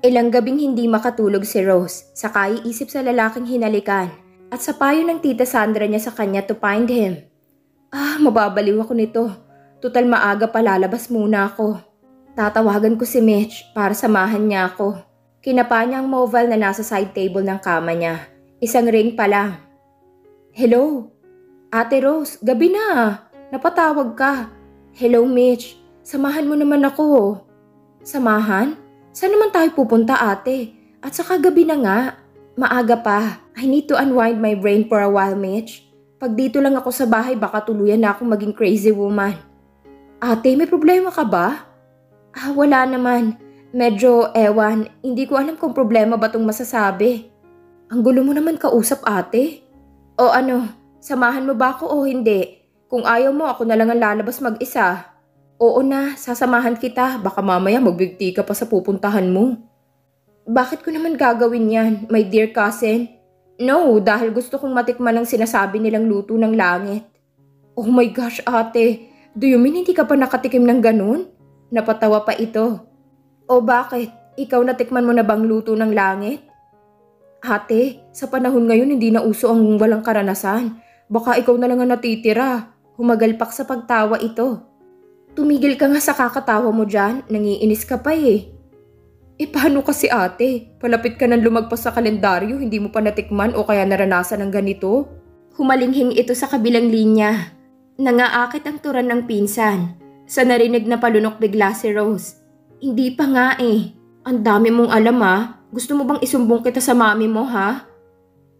Ilang gabing hindi makatulog si Rose, saka iisip sa lalaking hinalikan at sa payo ng tita Sandra niya sa kanya to find him. Mababaliw ako nito. Tutal maaga pa lalabas muna ako. Tatawagan ko si Mitch para samahan niya ako. Kinapa niya ang mobile na nasa side table ng kama niya. Isang ring pa lang. Hello? Ate Rose, gabi na. Napatawag ka. Hello Mitch, samahan mo naman ako. Samahan? Saan naman tayo pupunta ate? At saka gabi na nga. Maaga pa. I need to unwind my brain for a while Mitch. Pag dito lang ako sa bahay baka tuluyan na akong maging crazy woman. Ate, may problema ka ba? Wala naman. Medyo ewan, hindi ko alam kung problema ba tong masasabi. Ang gulo mo naman kausap ate. O ano, samahan mo ba ako o hindi? Kung ayaw mo ako na lang ang lalabas mag-isa. Oo na, sasamahan kita. Baka mamaya magbigti ka pa sa pupuntahan mo. Bakit ko naman gagawin yan, my dear cousin? No, dahil gusto kong matikman ang sinasabi nilang luto ng langit. Oh my gosh ate, do you mean hindi ka pa nakatikim ng ganun? Napatawa pa ito. O bakit? Ikaw natikman mo na bang luto ng langit? Ate, sa panahon ngayon hindi na uso ang walang karanasan. Baka ikaw na lang ang natitira. Humagalpak sa pagtawa ito. Tumigil ka nga sa kakatawa mo dyan, nangiinis ka pa eh. Paano kasi ate? Palapit ka nang lumagpas sa kalendaryo, hindi mo pa natikman o kaya naranasan ng ganito? Humalinghing ito sa kabilang linya. Nangaakit ang turan ng pinsan. Sa narinig na palunok bigla si Rose. Hindi pa nga eh. Ang dami mong alam Gusto mo bang isumbong kita sa mami mo ha?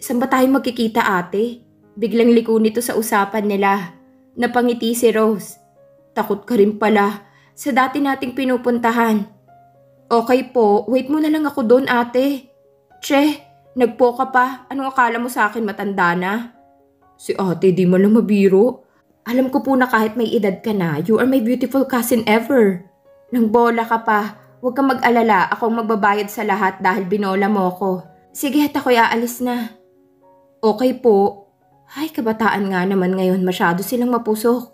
Saan ba tayo magkikita ate? Biglang liko nito sa usapan nila. Napangiti si Rose. Takot ka rin pala sa dati nating pinupuntahan. Okay po, wait mo na lang ako doon ate. Che, nagpo ka pa. Anong akala mo sa akin matanda na? Si ate di mo lang mabiro. Alam ko po na kahit may edad ka na, you are my beautiful cousin ever. Nang bola ka pa, huwag kang mag-alala. Ako ang magbabayad sa lahat dahil binola mo ko. Sige, ako'y aalis na. Okay po. Ay, kabataan nga naman ngayon. Masyado silang mapusok.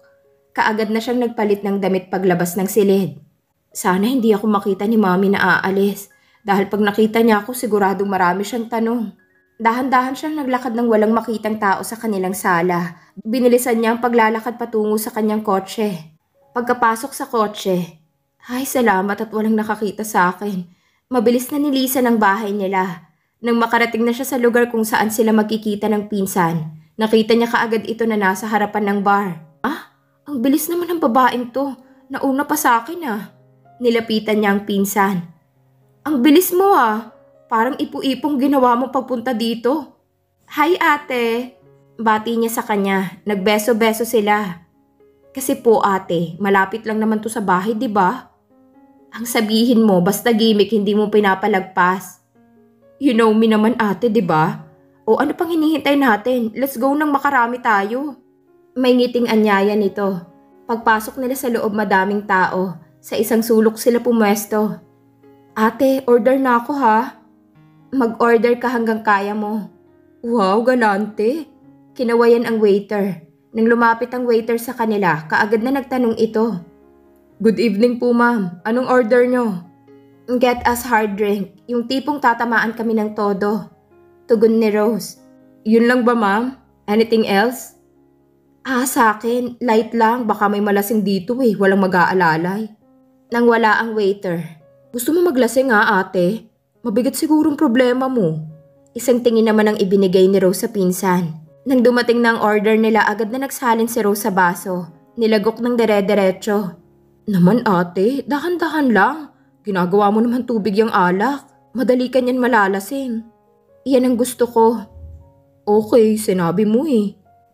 Kaagad na siyang nagpalit ng damit paglabas ng silid. Sana hindi ako makita ni mami na aalis. Dahil pag nakita niya ako, siguradong marami siyang tanong. Dahan-dahan siyang naglakad ng walang makitang tao sa kanilang sala. Binilisan niya ang paglalakad patungo sa kanyang kotse. Pagkapasok sa kotse, ay salamat at walang nakakita sa akin. Mabilis na nilisan ang bahay nila. Nang makarating na siya sa lugar kung saan sila magkikita ng pinsan, nakita niya kaagad ito na nasa harapan ng bar. Ang bilis naman ng babaeng to. Nauna pa sa akin Nilapitan niya ang pinsan. Ang bilis mo Parang ipu-ipong ginawa mo pagpunta dito. Hi ate. Bati niya sa kanya. Nagbeso-beso sila. Kasi po ate, malapit lang naman to sa bahay, di ba? Ang sabihin mo, basta gimmick, hindi mo pinapalagpas. You know me naman ate, di ba? O ano pang hinihintay natin? Let's go nang makarami tayo. May ngiting anyaya nito. Pagpasok nila sa loob madaming tao. Sa isang sulok sila pumwesto. Ate, order na ako ha. Mag-order ka hanggang kaya mo. Wow, galante. Kinawayan ang waiter. Nang lumapit ang waiter sa kanila, kaagad na nagtanong ito. Good evening po ma'am. Anong order nyo? Get us hard drink. Yung tipong tatamaan kami ng todo. Tugon ni Rose. Yun lang ba ma'am? Anything else? Sa akin, light lang. Baka may malasing dito walang mag-aalalay. Nang wala ang waiter. Gusto mo maglasing ate? Mabigat sigurong problema mo. Isang tingin naman ang ibinigay ni Rose sa pinsan. Nang dumating na ang order nila, agad na nagsalin si Rose sa baso. Nilagok ng dere-derecho. Naman ate, dahan-dahan lang. Ginagawa mo naman tubig yung alak. Madali ka niyan malalasing. Iyan ang gusto ko. Okay, sinabi mo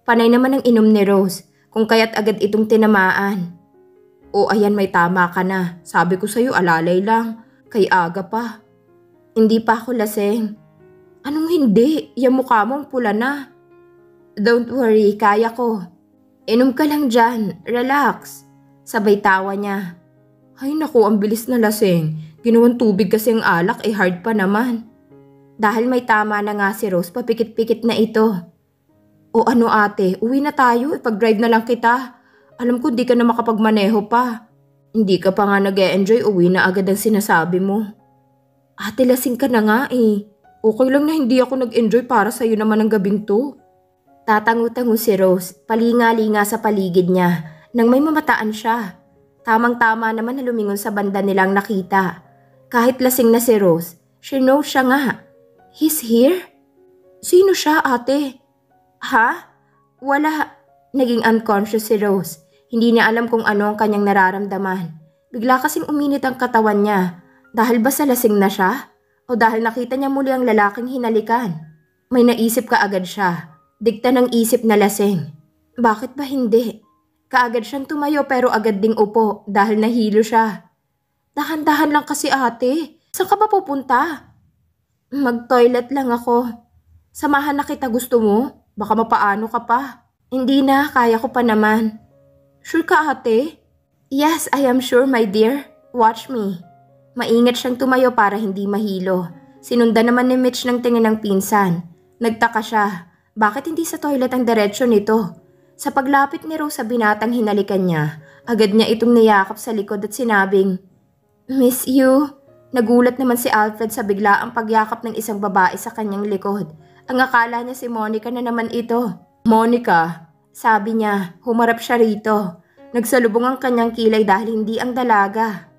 Panay naman ang inom ni Rose, kung kaya't agad itong tinamaan. O ayan, may tama ka na. Sabi ko sa'yo, alalay lang. Kay aga pa. Hindi pa ako lasing. Anong hindi? Yung mukha mo ang pula na. Don't worry, kaya ko. Inom ka lang dyan. Relax. Sabay tawa niya. Ay naku, ang bilis na lasing. Ginawang tubig kasi ang alak, hard pa naman. Dahil may tama na nga si Rose, papikit-pikit na ito. O ano ate, uwi na tayo, ipag-drive na lang kita. Alam ko di ka na makapagmaneho pa. Hindi ka pa nga nag-e-enjoy, uwi na agad ang sinasabi mo. Ate, lasing ka na nga eh. Okay lang na hindi ako nag-enjoy para sa'yo naman ang gabing to. Tatango-tango si Rose, palinga-linga sa paligid niya nang may mamataan siya. Tamang-tama naman na lumingon sa banda nilang nakita. Kahit lasing na si Rose, she knows siya nga. He's here? Sino siya, ate? Ha? Wala. Naging unconscious si Rose. Hindi niya alam kung ano ang kanyang nararamdaman. Bigla kasing uminit ang katawan niya. Dahil ba sa lasing na siya? O dahil nakita niya muli ang lalaking hinalikan? May naisip kaagad siya. Dikta ng isip na lasing. Bakit ba hindi? Kaagad siyang tumayo pero agad ding upo dahil nahilo siya. Dahan-dahan lang kasi ate. Saan ka ba pupunta? Mag-toilet lang ako. Samahan na kita, gusto mo? Baka mapaano ka pa. Hindi na, kaya ko pa naman. Sure ka ate? Yes, I am sure my dear. Watch me. Maingat siyang tumayo para hindi mahilo. Sinundan naman ni Mitch ng tingin ng pinsan. Nagtaka siya. Bakit hindi sa toilet ang diretsyo nito? Sa paglapit ni Rose sa binatang hinalikan niya, agad niya itong niyakap sa likod at sinabing, Miss you. Nagulat naman si Alfred sa biglaang pagyakap ng isang babae sa kanyang likod. Ang akala niya si Monica na naman ito. Monica, sabi niya, humarap siya rito. Nagsalubong ang kanyang kilay dahil hindi ang dalaga.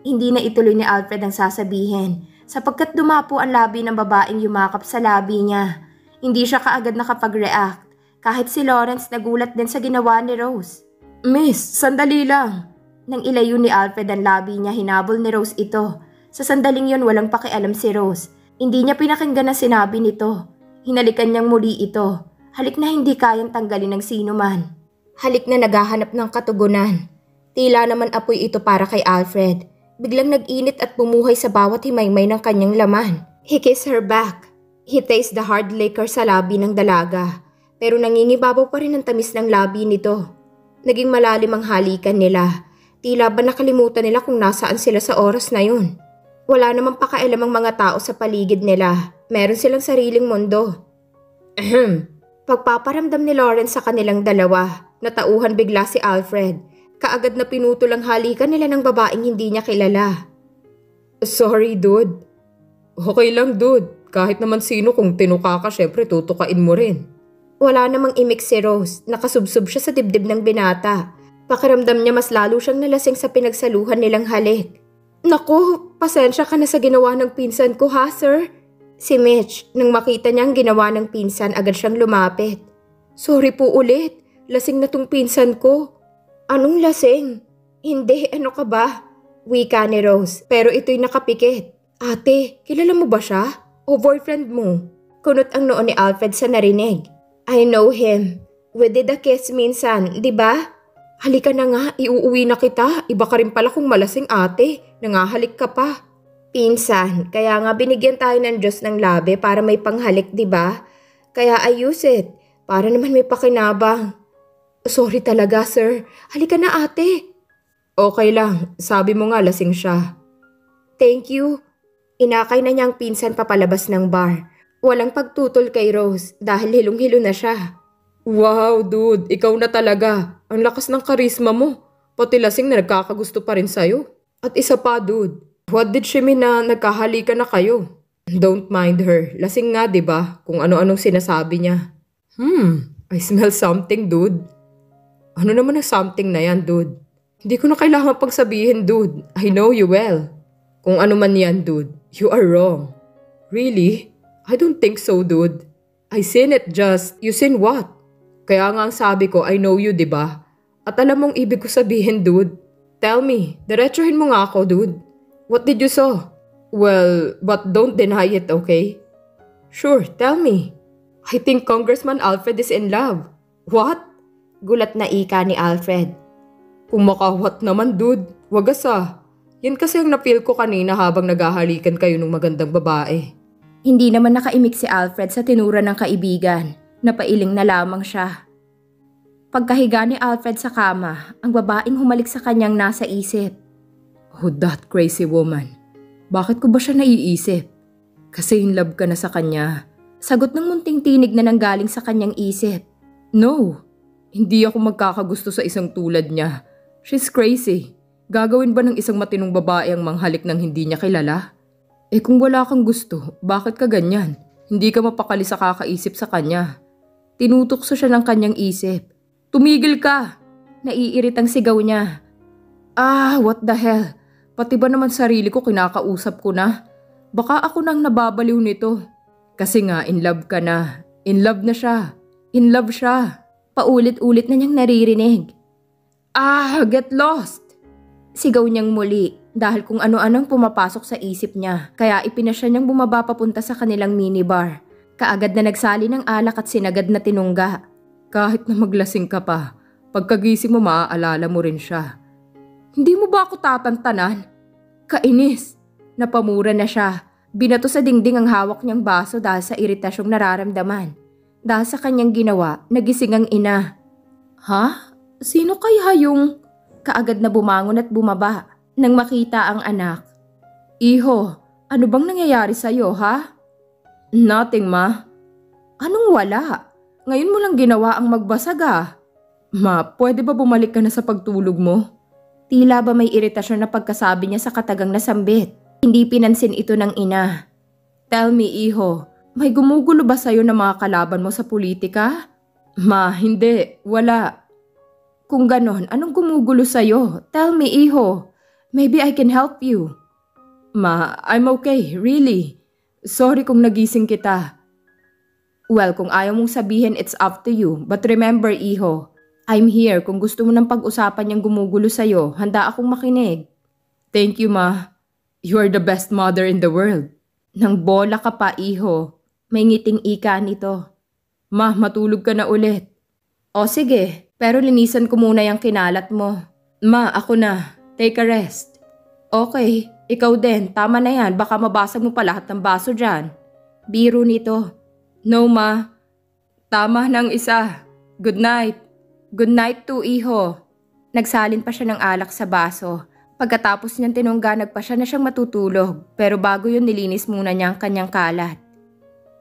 Hindi na ituloy ni Alfred ang sasabihin sapagkat dumapo ang labi ng babaeng yumakap sa labi niya. Hindi siya kaagad nakapag-react kahit si Lawrence nagulat din sa ginawa ni Rose. Miss, sandali lang. Nang ilayo ni Alfred ang labi niya, hinabol ni Rose ito. Sa sandaling yon walang pakialam si Rose. Hindi niya pinakinggan na sinabi nito. Hinalikan niyang muli ito. Halik na hindi kayang tanggalin ng sino man. Halik na naghahanap ng katugunan. Tila naman apoy ito para kay Alfred. Biglang nag-init at bumuhay sa bawat himaymay ng kanyang laman. He kissed her back. He tasted the hard liquor sa labi ng dalaga. Pero nangingibabaw pa rin ang tamis ng labi nito. Naging malalim ang halikan nila. Tila ba nakalimutan nila kung nasaan sila sa oras na yun. Wala namang pakialam ang mga tao sa paligid nila. Meron silang sariling mundo. Pagpaparamdam ni Lawrence sa kanilang dalawa, natauhan bigla si Alfred. Kaagad na pinutol ang halikan nila ng babaeng hindi niya kilala. Sorry, dude. Okay lang, dude. Kahit naman sino kung tinuka ka, syempre tutukain mo rin. Wala namang imik si Rose. Nakasubsob siya sa dibdib ng binata. Pakiramdam niya mas lalo siyang nalasing sa pinagsaluhan nilang halik. Naku, pasensya ka na sa ginawa ng pinsan ko ha, sir? Si Mitch, nang makita niya ang ginawa ng pinsan, agad siyang lumapit. Sorry po ulit. Lasing na tong pinsan ko. Anong lasing? Hindi, ano ka ba? Wika ni Rose, pero ito'y nakapikit. Ate, kilala mo ba siya? O boyfriend mo? Kunot ang noo ni Alfred sa narinig. I know him. We did a kiss minsan, di ba? Halika na nga, iuuwi na kita. Iba ka rin pala kung malasing ate. Nangahalik ka pa. Pinsan, kaya nga binigyan tayo ng Diyos ng labi para may panghalik, di ba? Kaya I use it, para naman may pakinabang. Sorry talaga, sir. Halika na, ate. Okay lang. Sabi mo nga lasing siya. Thank you. Inakay na niya ang pinsan papalabas ng bar. Walang pagtutol kay Rose dahil hilong-hilo na siya. Wow, dude. Ikaw na talaga. Ang lakas ng karisma mo. Pati lasing na nagkakagusto pa rin sa'yo. At isa pa, dude. What did she mean na nagkahalikan na kayo? Don't mind her. Lasing nga, diba? Kung ano-anong sinasabi niya. I smell something, dude. Ano naman ang something na yan, dude? Hindi ko na kailangan pagsabihin, dude. I know you well. Kung ano man yan, dude, you are wrong. Really? I don't think so, dude. I seen it just, you seen what? Kaya nga ang sabi ko, I know you, diba? At alam mong ibig ko sabihin, dude. Tell me, diretsuhin mo nga ako, dude. What did you saw? Well, but don't deny it, okay? Sure, tell me. I think Congressman Alfred is in love. What? Gulat na ika ni Alfred. Kung makawat naman, dude. Wagas ah. Yan kasi ang napil ko kanina habang naghahalikan kayo ng magandang babae. Hindi naman nakaimik si Alfred sa tinura ng kaibigan. Napailing na lamang siya. Pagkahiga ni Alfred sa kama, ang babaeng humalik sa kanyang nasa isip. Oh, that crazy woman. Bakit ko ba siya naiisip? Kasi in love ka na sa kanya. Sagot ng munting tinig na nanggaling sa kanyang isip. No. Hindi ako magkakagusto sa isang tulad niya. She's crazy. Gagawin ba ng isang matinong babae ang manghalik ng hindi niya kilala? Kung wala kang gusto, bakit ka ganyan? Hindi ka mapakali sa kakaisip sa kanya. Tinutokso siya ng kanyang isip. Tumigil ka! Naiiritang sigaw niya. What the hell? Pati ba naman sarili ko kinakausap ko na? Baka ako nang nababaliw nito. Kasi nga in love ka na. In love na siya. In love siya. Paulit-ulit na niyang naririnig. Get lost! Sigaw niyang muli dahil kung ano-anong pumapasok sa isip niya. Kaya ipinasya niyang bumaba papunta sa kanilang minibar. Kaagad na nagsali ng alak at sinagad na tinungga. Kahit na maglasing ka pa, pagkagising mo maaalala mo rin siya. Hindi mo ba ako tatantanan? Kainis! Napamura na siya. Binato sa dingding ang hawak niyang baso dahil sa iritasyong nararamdaman. Dahil sa kanyang ginawa, nagising ang ina. Ha? Sino kaya yung... Kaagad na bumangon at bumaba nang makita ang anak. Iho, ano bang nangyayari sa'yo, ha? Nothing, ma. Anong wala? Ngayon mo lang ginawa ang magbasag, ah. Ma, pwede ba bumalik ka na sa pagtulog mo? Tila ba may iritasyon na pagkasabi niya sa katagang nasambit. Hindi pinansin ito ng ina. Tell me, Iho, may gumugulo ba sa'yo ng mga kalaban mo sa politika? Ma, hindi. Wala. Kung ganon, anong gumugulo sa'yo? Tell me, Iho. Maybe I can help you. Ma, I'm okay, really. Sorry kung nagising kita. Well, kung ayaw mong sabihin, it's up to you. But remember, Iho, I'm here. Kung gusto mo ng pag-usapan yung gumugulo sa'yo, handa akong makinig. Thank you, Ma. You are the best mother in the world. Nang bola ka pa, Iho. May ngiting ika nito. Ma, matulog ka na ulit. O sige. Pero linisan ko muna yung kinalat mo. Ma, ako na. Take a rest. Okay, ikaw din. Tama na yan. Baka mabasag mo pa lahat ng baso dyan. Biro nito. No, Ma. Tama ng isa. Good night. Good night too, Iho. Nagsalin pa siya ng alak sa baso. Pagkatapos niyang tinungga, nagpa siya na siyang matutulog. Pero bago yun, nilinis muna niya ang kanyang kalat.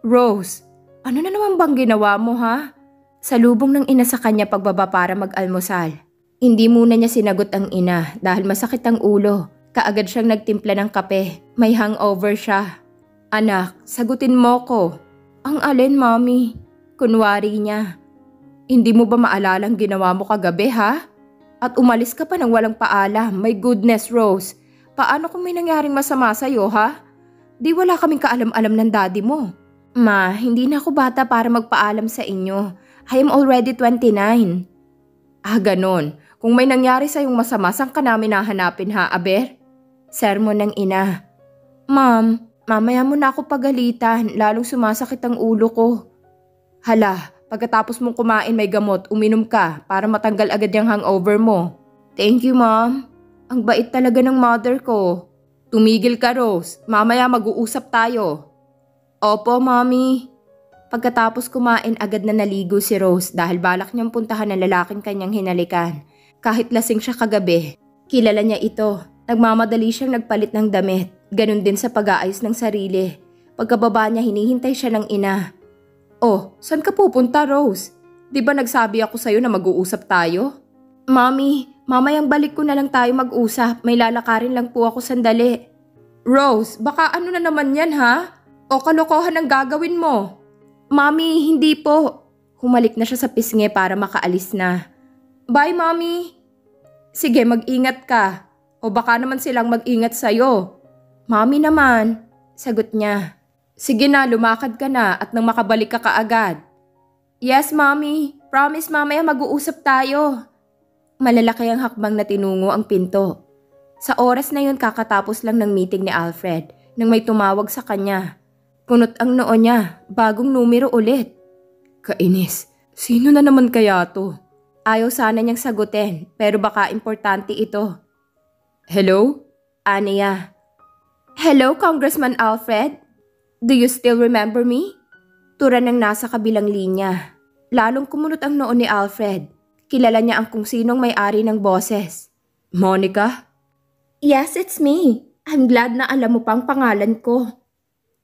Rose, ano na naman bang ginawa mo, ha? Salubong ng ina sa kanya pagbaba para mag-almusal. Hindi muna niya sinagot ang ina dahil masakit ang ulo. Kaagad siyang nagtimpla ng kape. May hangover siya. Anak, sagutin mo ko. Ang alin, Mommy? Kunwari niya. Hindi mo ba maalala ang ginawa mo kagabi, ha? At umalis ka pa nang walang paalam. My goodness, Rose. Paano kung may nangyaring masama sa'yo, ha? Di wala kaming kaalam-alam ng daddy mo. Ma, hindi na ako bata para magpaalam sa inyo. I am already 29. Ganon. Kung may nangyari sa'yong masama, saan ka namin hahanapin, ha, Aber? Sermon ng ina. Ma'am, mamaya mo na ako pagalitan, lalong sumasakit ang ulo ko. Hala, pagkatapos mong kumain may gamot, uminom ka para matanggal agad yung hangover mo. Thank you, Ma'am. Ang bait talaga ng mother ko. Tumigil ka, Rose. Mamaya mag-uusap tayo. Opo, Mommy. Pagkatapos kumain, agad na naligo si Rose dahil balak niyang puntahan ng lalaking kanyang hinalikan. Kahit lasing siya kagabi, kilala niya ito. Nagmamadali siyang nagpalit ng damit. Ganon din sa pag-aayos ng sarili. Pagkababa niya, hinihintay siya ng ina. Oh, saan ka pupunta, Rose? Di ba nagsabi ako sa'yo na mag-uusap tayo? Mommy, mamayang balik ko na lang tayo mag-usap. May lalakarin lang po ako sandali. Rose, baka ano na naman yan, ha? O kalokohan ang gagawin mo? Mommy, hindi po. Humalik na siya sa pisngi para makaalis na. Bye, Mommy. Sige, mag-ingat ka. O baka naman silang mag-ingat sa'yo. Mommy naman, sagot niya. Sige na, lumakad ka na at nang makabalik ka kaagad. Yes, Mommy. Promise mamaya mag-uusap tayo. Malalaki ang hakbang na tinungo ang pinto. Sa oras na yun kakatapos lang ng meeting ni Alfred nang may tumawag sa kanya. Kunot ang noo niya, bagong numero ulit. Kainis, sino na naman kaya to? Ayaw sana niyang sagutin pero baka importante ito. Hello? Aniya. Hello, Congressman Alfred? Do you still remember me? Tura ng nasa kabilang linya. Lalong kumunot ang noo ni Alfred. Kilala niya ang kung sinong may-ari ng boses. Monica? Yes, it's me. I'm glad na alam mo pang pangalan ko.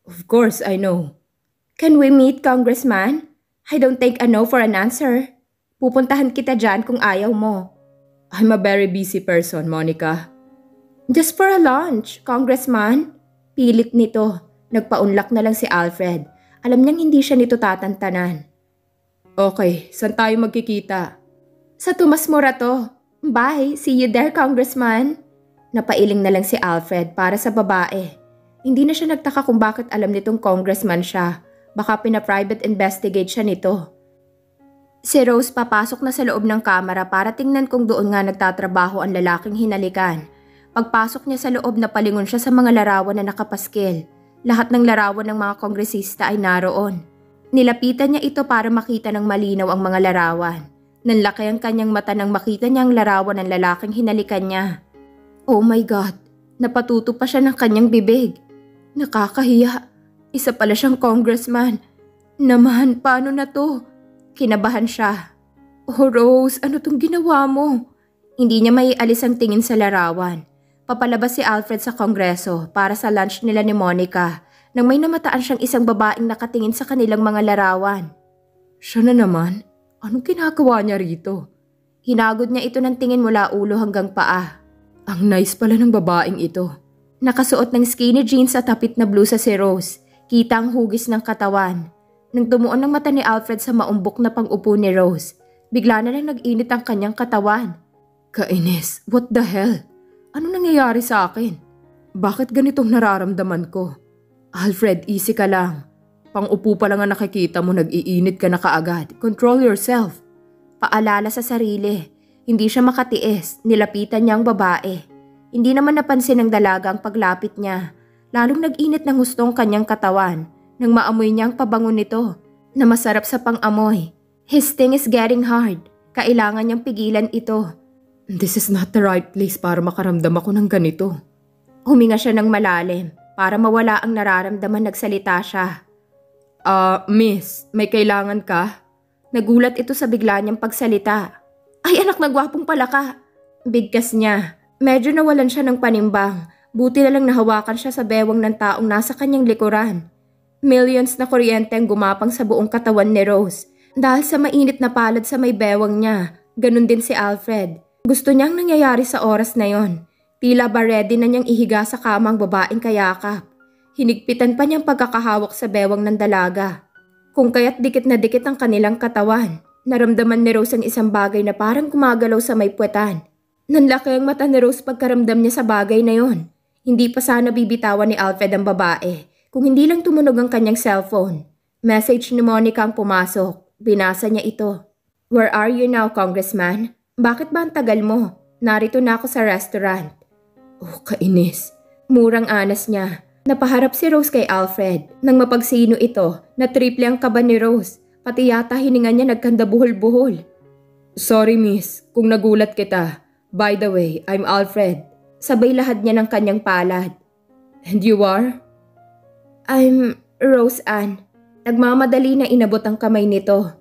Of course, I know. Can we meet, Congressman? I don't take a no for an answer. Pupuntahan kita dyan kung ayaw mo. I'm a very busy person, Monica. Just for a lunch, Congressman. Pilit nito. Nagpaunlak na lang si Alfred. Alam niyang hindi siya nito tatantanan. Okay, saan tayo magkikita? Sa Tomas Morato. Bye, see you there, Congressman. Napailing na lang si Alfred para sa babae. Hindi na siya nagtaka kung bakit alam nitong congressman siya. Baka pina-private investigate siya nito. Si Rose papasok na sa loob ng kamera para tingnan kung doon nga nagtatrabaho ang lalaking hinalikan. Pagpasok niya sa loob, napalingon siya sa mga larawan na nakapaskil. Lahat ng larawan ng mga kongresista ay naroon. Nilapitan niya ito para makita ng malinaw ang mga larawan. Nanlaki ang kanyang mata nang makita niya ang larawan ng lalaking hinalikan niya. Oh my God! Napatuto pa siya ng kanyang bibig. Nakakahiya. Isa pala siyang congressman. Naman, paano na to? Kinabahan siya. Oh Rose, ano tong ginawa mo? Hindi niya maialis ang tingin sa larawan. Papalabas si Alfred sa kongreso para sa lunch nila ni Monica nang may namataan siyang isang babaeng nakatingin sa kanilang mga larawan. Siya na naman? Anong ginagawa niya rito? Hinagod niya ito ng tingin mula ulo hanggang paa. Ang nice pala ng babaeng ito. Nakasuot ng skinny jeans at tapit na blusa si Rose. Kita ang hugis ng katawan. Nang tumuon ng mata ni Alfred sa maumbok na pang-upo ni Rose, bigla na lang nag-init ang kanyang katawan. Kainis, what the hell? Ano nangyayari sa akin? Bakit ganitong nararamdaman ko? Alfred, easy ka lang. Pang-upo pa lang ang nakikita mo, nag-iinit ka na kaagad. Control yourself. Paalala sa sarili. Hindi siya makatiis. Nilapitan niya ang babae. Hindi naman napansin ng dalaga ang paglapit niya. Lalong nag-init ng husto ang kanyang katawan nang maamoy niya ang pabango nito na masarap sa pang-amoy. His sting is getting hard. Kailangan niyang pigilan ito. This is not the right place para makaramdam ako ng ganito. Huminga siya ng malalim. Para mawala ang nararamdaman, nagsalita siya. Miss, may kailangan ka? Nagulat ito sa bigla niyang pagsalita. Ay anak na gwapong pala ka. Bigkas niya. Medyo nawalan siya ng panimbang. Buti na lang nahawakan siya sa bewang ng taong nasa kanyang likuran. Millions na kuryente ang gumapang sa buong katawan ni Rose. Dahil sa mainit na palad sa may bewang niya, ganun din si Alfred. Gusto niyang nangyayari sa oras na yon. Tila ba ready na niyang ihiga sa kama ang babaeng kayakap. Hinigpitan pa niyang pagkakahawak sa bewang ng dalaga. Kung kaya't dikit na dikit ang kanilang katawan, naramdaman ni Rose ang isang bagay na parang gumagalaw sa may puwetan. Nanlaki ang mata ni Rose pagkaramdam niya sa bagay na yon. Hindi pa sana bibitawan ni Alfred ang babae kung hindi lang tumunog ang kanyang cellphone. Message ni Monica ang pumasok. Binasa niya ito. Where are you now, Congressman? Bakit ba ang tagal mo? Narito na ako sa restaurant. Oh, kainis. Murang anas niya. Napaharap si Rose kay Alfred. Nang mapagsino ito, na triple ang kaba ni Rose. Pati yata hininga niya nagkanda buhol-buhol. Sorry miss, kung nagulat kita. By the way, I'm Alfred. Sabay lahad niya ng kanyang palad. And you are? I'm Rose Ann. Nagmamadali na inabot ang kamay nito.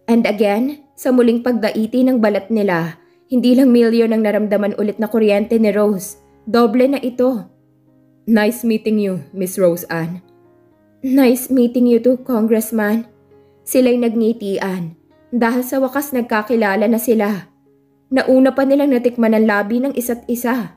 And again, sa muling pagdaiti ng balat nila, hindi lang milyon ang naramdaman ulit na kuryente ni Rose. Doble na ito. Nice meeting you, Miss Rose Ann. Nice meeting you too, Congressman. Sila'y nagngitian. Dahil sa wakas nagkakilala na sila. Nauna pa nilang natikman ang labi ng isa't isa.